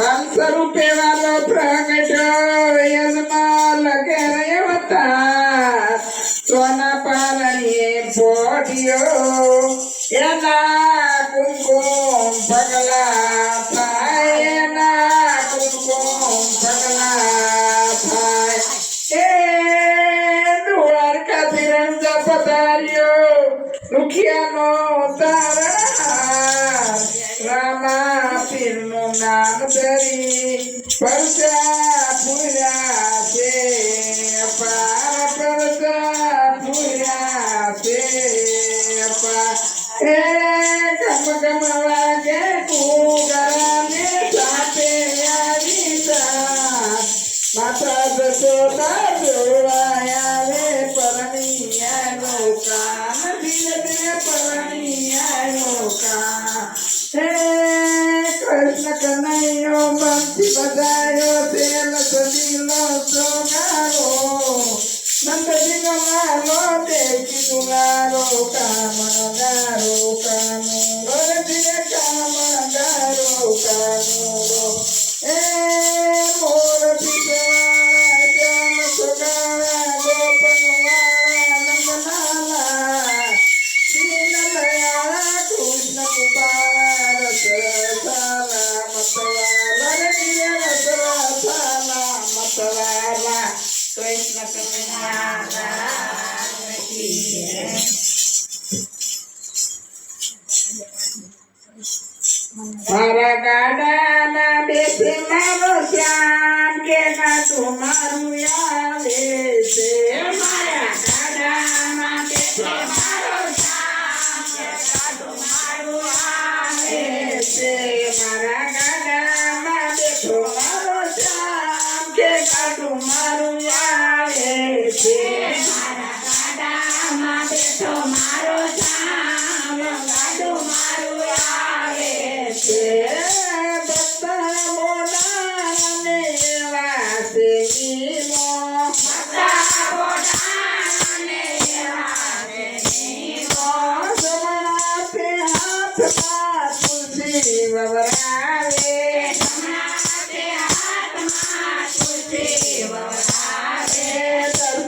સ્વરૂપે વાલો પ્રગટ્યો યજમાન ઘેરે અવતાર સોના પારણીએ પોઢ્યો એના કુમકુમ પગલા થાય એના કુમકુમ પગલા થાય એ દ્વારકાથી રંજ પધાર્યો દુખિયાનો તારણહાર રામા પીરનું નામ ધરી પરસા પૂર્યા છે પાર પરસા પૂર્યા છે પાર એ ગમ ગમ વાગે કુગરાને સાથે આવી માતા જશોદા જોવાયા રે પરણિયાનો કાન ધીરે ધીરે પરણિયાનો કાન હે કૃષ્ણ કનૈયો બંસી બજાયો તેલ સદીનો સોગારો નંદજીનો લાલો દેખી દુલારો કામગારો કાનુડો ધીરે કામગારો કાનુડો એ મોર પીપવાળા જામ સોગાળા ગોપનવાળા નંદલાલા દીન દયાળા કૃષ્ણ કૃપાળા રસરસાલા મતવાલા ધીરે રસરસાલા મતવાલા કૃષ્ણ કનૈયા મારા ગાડાના બેઠે મારો શ્યામ કે ગાતું મારું આવે છે મારા ગાડાના બેઠે મારો શ્યામ કે ગાતું મારું આવે છે મારા ગાડામાં બેઠો મારો શ્યામ કે ગાતું મારું આવે છે મારા ગાડામાં બેઠો મારો શ્યામ ગાતું મારું આવે છે ભક્તા મોડાને એવા છે નીમો ભક્તા મોડાને એવા છે નીમો જમણાતે હાથમાં તુલસી વવરાવે જમણાતે હાથમાં તુલસી વવરાવે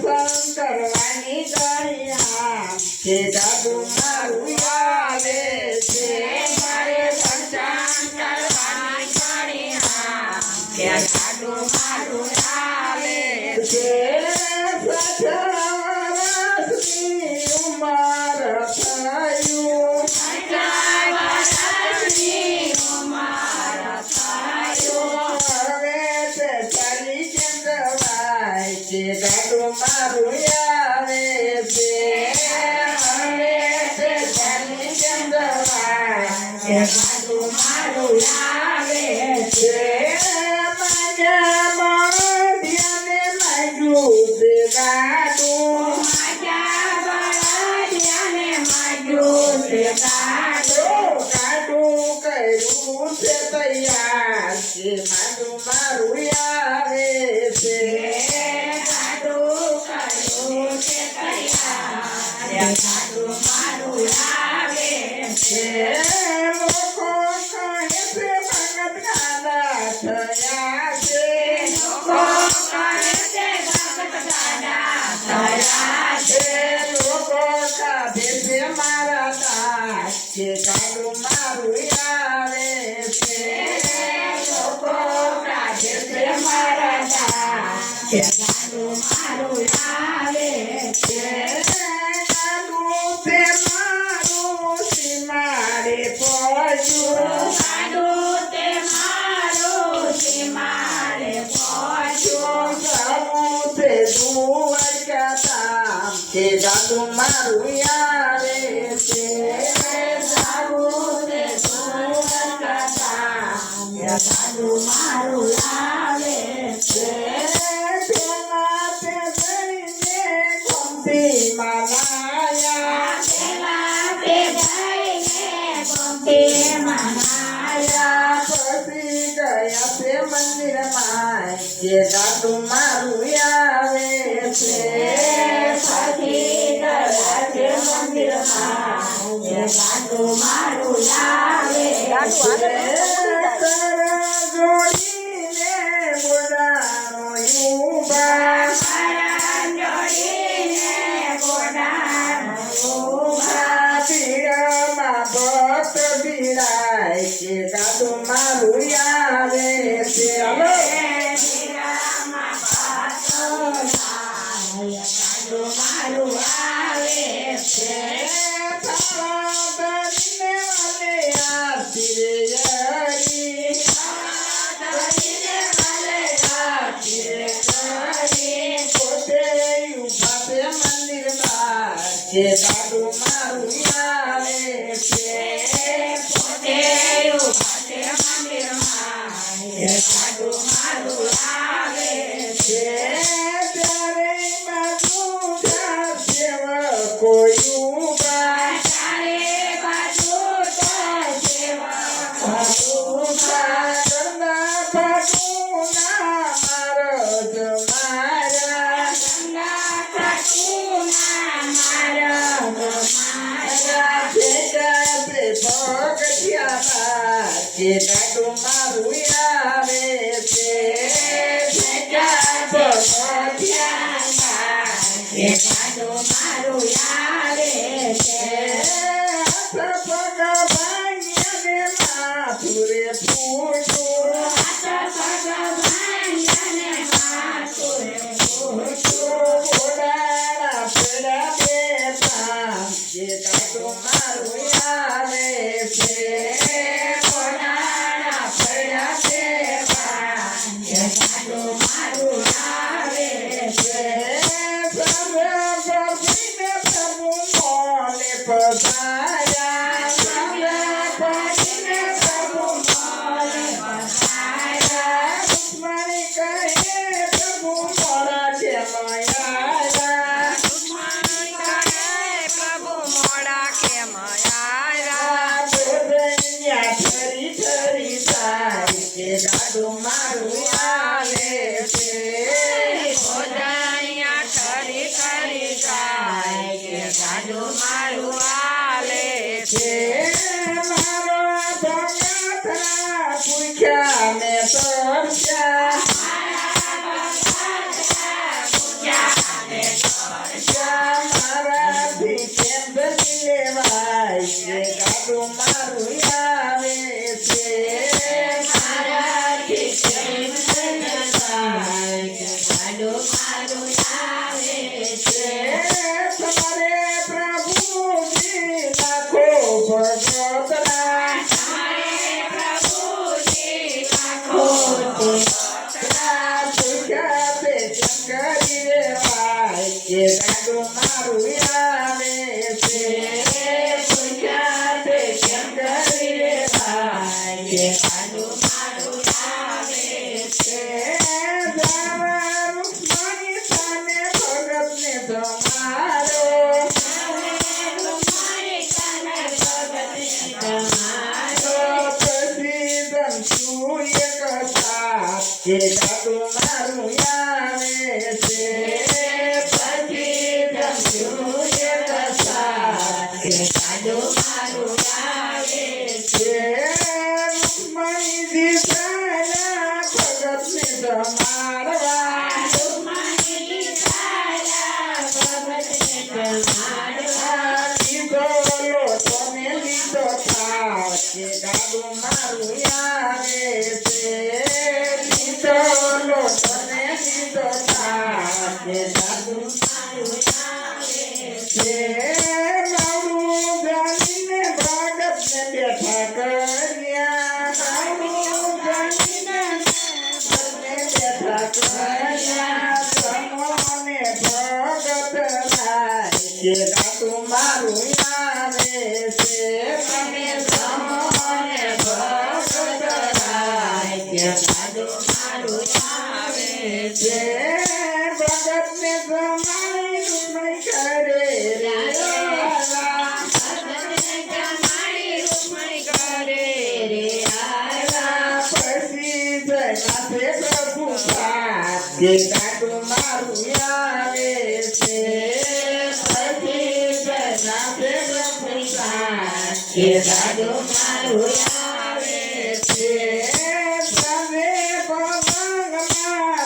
દર્શન કરવાની ગળિયા કે દાદુ મારું આવે છે મારે દર્શન કરવાની ગળિયા કે દાદુ મારું આવે છે 18 વર્ષની ઉંમર થયું 18 વર્ષની ઉંમર થયું હવે તે ચાલી કેમ જવાય કે દાદુ મારું આવે છે હવે તે ચાલી કેમ જવાય કે દાદુ મારું આવે છે માજા બળદિયાને માગ્યું છે ગાડું માજા બળદિયાને માગ્યું છે ગાડું ગાડું કર્યું છે તૈયાર કે મારું મારું આવે છે ગાડું કર્યું છે તૈયાર ગાડું મારું આવે છે લોકો કહે છે ભગત ગાડા થયા છે લોકો કહે છે ભગત ગાડા થયા છે લોકો કાઢે છે મારા દાસ કે ગાડું મારું આવે છે લોકો કાઢે છે મારા દાસ કે ગાડું મારું આવે છે ગાડું તે મારું સીમાડે પહોંચ્યું ગાડું તે મારું સીમાડે પહોંચ્યું સામું તે દ્વારકા ધામ કે ગાડું મારું આવે છે સામું તે દ્વારકા ધામ કે ગાડું મારું આવે છે પેલા તે જઈને ગોમતી માલાયા પેલા તે જઈને ગોમતી માલાયા પછી ગયા તે મંદિરમાં કે ગાડું મારું આવે છે પછી ગયા તે મંદિરમાં કે ગાડું મારું આવે છે જોડી ધીરે હરી પોતે ઉભા છે મંદિરમાં કે દાદુ મારું આવે છે પોતે ઉભા છે મંદિરમાં કે દાદુ મારું આવે છે ત્યારે બાજુ સેવકો ઉભા ત્યારે બાજુ સેવકો ઉભા ગંગા પાટુના મારજ મારા ગંગા પાટુના મારા ભેગા બે ભગતિયા કે દાદુ મારું આવે છે ભેગા ભગતિયા કે દાદુ મારું આવે છે હાથ પગ ભાંગ્યાને માથુરે ફૂટું હાથ પગ ભાંગ્યાને માથુરે ફૂટું ઘોડાના પેડા બેઠા કે દાદુ મારું આવે છે ઘોડાના પેડા બેઠા કે દાદુ મારું આવે છે પધાર્યા પડીને પ્રભુ મોલે પધાર્યા દુશ્મની કહે પ્રભુ મોડા કેમ આવ્યા દુશ્મની કહે પ્રભુ મોડા કેમ આવ્યા બોધન્યા ઠરી ઠરી થાય કે દાદુ મારું આવે છે બોધન્યા ઠરી ઠરી થાય કે દાદુ મારું આવે છે મારો ભગતરા પૂછ્યા મેં તરસ્યા મારાથી કેમ બની લેવાય કે દાદુ મારું આવે છે મારાથી કેમ બની લેવાય કે દાદુ મારું આવે છે તમારે પ્રભુજી લાખો ભગતરા તમારે પ્રભુજી લાખો ભગતરા પૂછ્યા તે શંકરી રેવાય કે દાદુ મારું આવે છે પૂછ્યા તે શંકરી રેવાય કે દાદુ મારું આવે છે જાવા રૂક્ષ્મણી સામે ભગતને જમાડો કે દાદુ મારું આવે છે પછી જમશું એક સાથ કે દાદુ મારું આવે છે રૂક્ષ્મણીજી સાલા ભગતને જમાડવા રૂક્ષ્મણીજી સાલા ભગતને જમાડવા લીધો લોટોને લીધો થાળ કે દાદુ મારું આવે છે લોટોને લીધો થાળ કે દાદુ મારું આવે છે મારું જાણીને ભગતને બેઠા કર્યા મારું જાણીને ભગતને બેઠા કર્યા સમોને ભગત થાય કે દાદુ મારું આવે છે તમે સમોને ભગત થાય કે દાદુ મારું આવે છે ભગતને જમાડી રૂપણી કરે રે ભગતને જમાડી રૂપણી કરે રે પછી જયનાથે પ્રભુ સાથ કે દાદુ મારું આવે છે પછી જયનાથે પ્રભુ સાથ કે દાદુ મારું આવે છે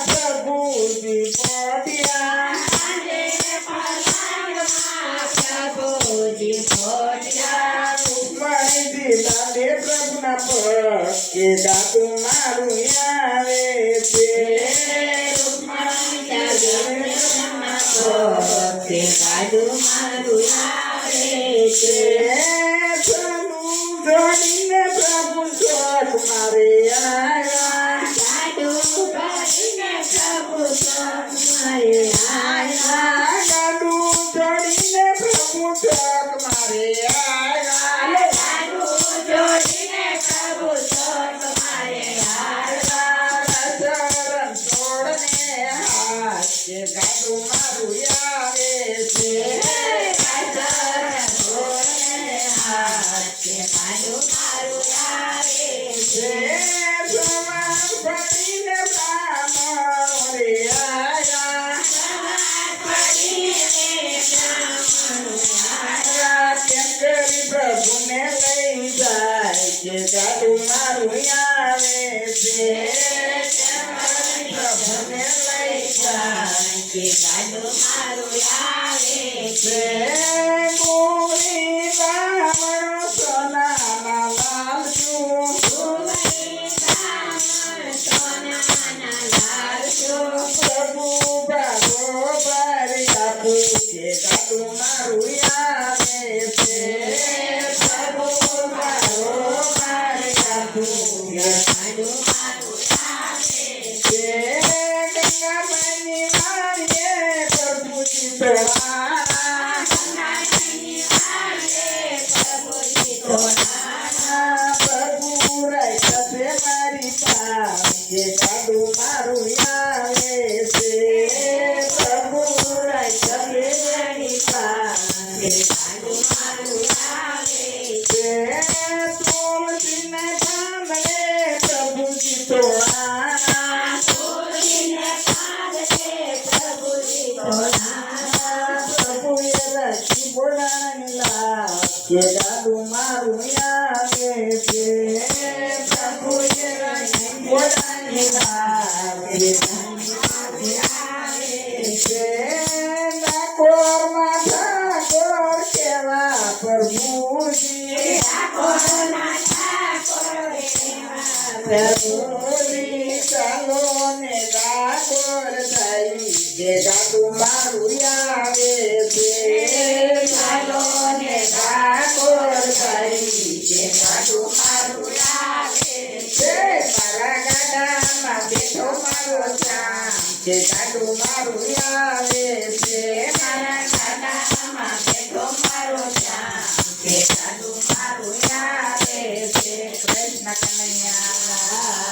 પ્રભુજી પોટ્યા પ્રભુજી પોટ્યા રૂક્ષ્મણીજી લાડે પ્રભુના પગ કે દાદુ મારું આવે છે રૂક્ષ્મણીજી પ્રભુના પગ કે દાદુ મારું આવે છે જોડીને પ્રભુ મારું આવે છે. સવાર પડીને બ્રાહ્મણો રે આયા. સવાર પડીને બ્રાહ્મણો આયા. કેમ કરી પ્રભુને લઈ જાય કે જાદુ મારું આવે છે. પ્રભુને લઈ જાય કે ગાડું મારું આવે છે. ગોરી બ્રાહ્મણો સોનાના લાલચું. ગોરી બ્રાહ્મણ સોનાના લાલચો. પ્રભુ બરોબર આપું કે જાદુ મારું આવે છે. પ્રભુ બરોબર આપું કે ગાડું મારું આવે છે. ગંગામાની વાડીએ પ્રભુજી તોળાના. ગંગાજીની વાડીએ પ્રભુજી તોળાના. પ્રભુ રાખ્યા છે મારી પાસે જાદુ મારું આવે છે. પ્રભુ રાખ્યા છે મારી પાસે ગાડું મારું આવે છે. તુલસીને પાંદડે પ્રભુજી તોળાના. તુલસીને પાંદડે પ્રભુજી તોળાના. પ્રભુએ રાખી બોલાણી લાવ કે જાદુ મારું આવે છે. પ્રભુએ રાખી બોલાણી લાવ કે જાદુ મારું આવે છે. ડાકોરમાં ઠાકોર કેવા પ્રભુજી. ઠાકોરના ઠાકોર એવા પ્રભુજી ચાલો ને ડાકોર થઈ કે જાદુ મારું આવે છે. ચાલો ને ડાકોર થઈ કે જાદુ મારું આવે છે. મારા ગાડામાં બેઠો મારો શ્યામ કે જાદુ મારું આવે છે. મારા ગાડામાં બેઠો મારો શ્યામ કે જાદુ મારું આવે છે. કૃષ્ણ કનૈયા